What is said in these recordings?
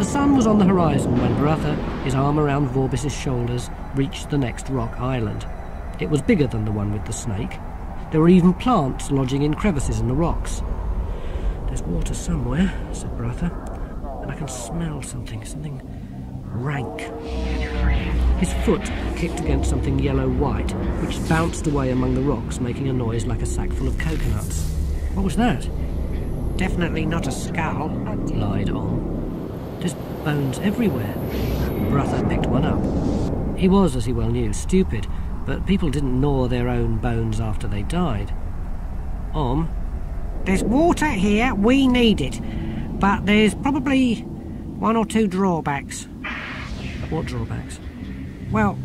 sun was on the horizon when BhaRhaTah, his arm around Vorbis's shoulders, reached the next rock island. It was bigger than the one with the snake. There were even plants lodging in crevices in the rocks. "There's water somewhere," said BhaRhaTah, "and I can smell something rank." His foot kicked against something yellow-white, which bounced away among the rocks, making a noise like a sack full of coconuts. "What was that?" "Definitely not a skull," lied Om. "There's bones everywhere." BhaRhaTah picked one up. He was, as he well knew, stupid, but people didn't gnaw their own bones after they died. Om, "There's water here, we need it, but there's probably one or two drawbacks." "What drawbacks?" "Well,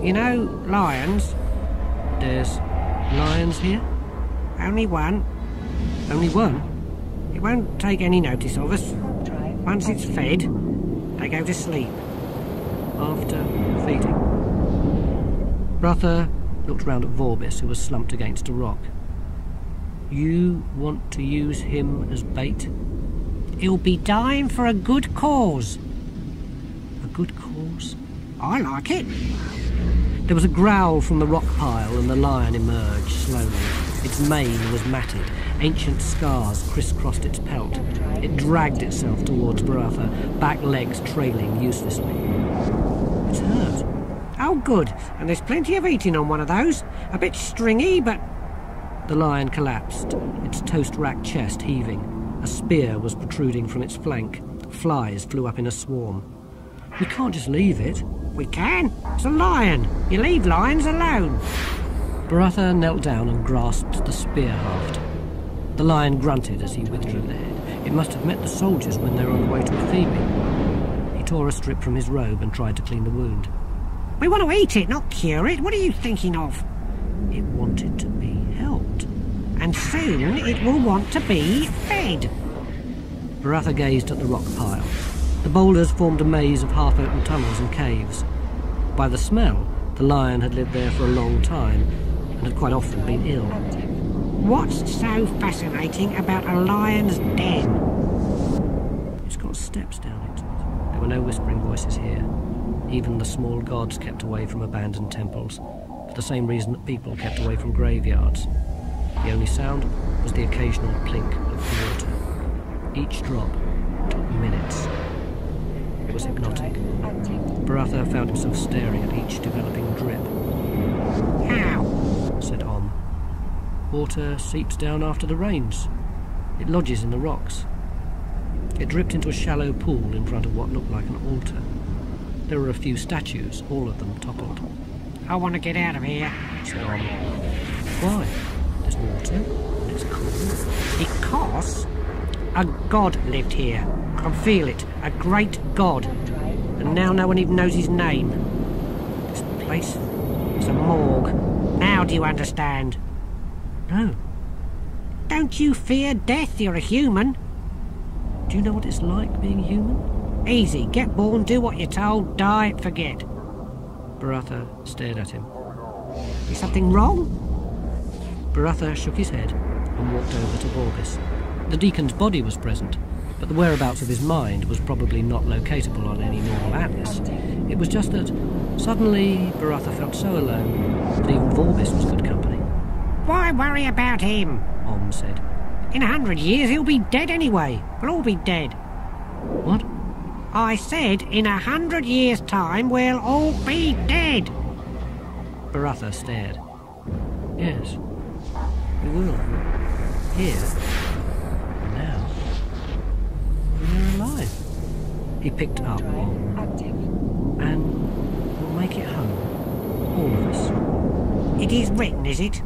you know lions." "There's lions here?" "Only one." "Only one?" "It won't take any notice of us. Once it's fed, they go to sleep." "After feeding?" BhaRhaTah looked round at Vorbis, who was slumped against a rock. "You want to use him as bait?" "He'll be dying for a good cause." "A good cause?" "I like it." There was a growl from the rock pile and the lion emerged slowly. Its mane was matted. Ancient scars crisscrossed its pelt. It dragged itself towards BhaRhaTah, back legs trailing uselessly. "It's hurt." "Oh, good. And there's plenty of eating on one of those. A bit stringy, but..." The lion collapsed, its toast-racked chest heaving. A spear was protruding from its flank. Flies flew up in a swarm. "We can't just leave it." "We can. It's a lion. You leave lions alone." BhaRhaTah knelt down and grasped the spear haft. The lion grunted as he withdrew the head. It must have met the soldiers when they were on the way to a feeding. He tore a strip from his robe and tried to clean the wound. "We want to eat it, not cure it. What are you thinking of?" "It wanted to be helped." "And soon it will want to be fed." BhaRhaTah gazed at the rock pile. The boulders formed a maze of half-open tunnels and caves. By the smell, the lion had lived there for a long time and had quite often been ill. "What's so fascinating about a lion's den?" "It's got steps down it." There were no whispering voices here. Even the small gods kept away from abandoned temples, for the same reason that people kept away from graveyards. The only sound was the occasional plink of water. Each drop took minutes. It was hypnotic. BhaRhaTah found himself staring at each developing drip. "How?" said Om. "Water seeps down after the rains. It lodges in the rocks." It dripped into a shallow pool in front of what looked like an altar. There were a few statues, all of them toppled. "I want to get out of here," said Om. "Why? There's water, and it's cool." "Because a god lived here. I can feel it. A great god. And now no one even knows his name. This place is a morgue. Now do you understand?" "No." "Don't you fear death? You're a human." "Do you know what it's like being human?" "Easy. Get born, do what you're told, die, forget." BhaRhaTah stared at him. "Is something wrong?" BhaRhaTah shook his head and walked over to Vorbis. The deacon's body was present, but the whereabouts of his mind was probably not locatable on any normal atlas. It was just that, suddenly, BhaRhaTah felt so alone that even Vorbis was good company. "Why worry about him?" Om said. "In 100 years he'll be dead anyway. We'll all be dead." "What?" "I said, in 100 years' time we'll all be dead." BhaRhaTah stared. "Yes, we will. Here. Now. We're alive." He picked up Om. "And we'll make it home. All of us." "It is written, is it?"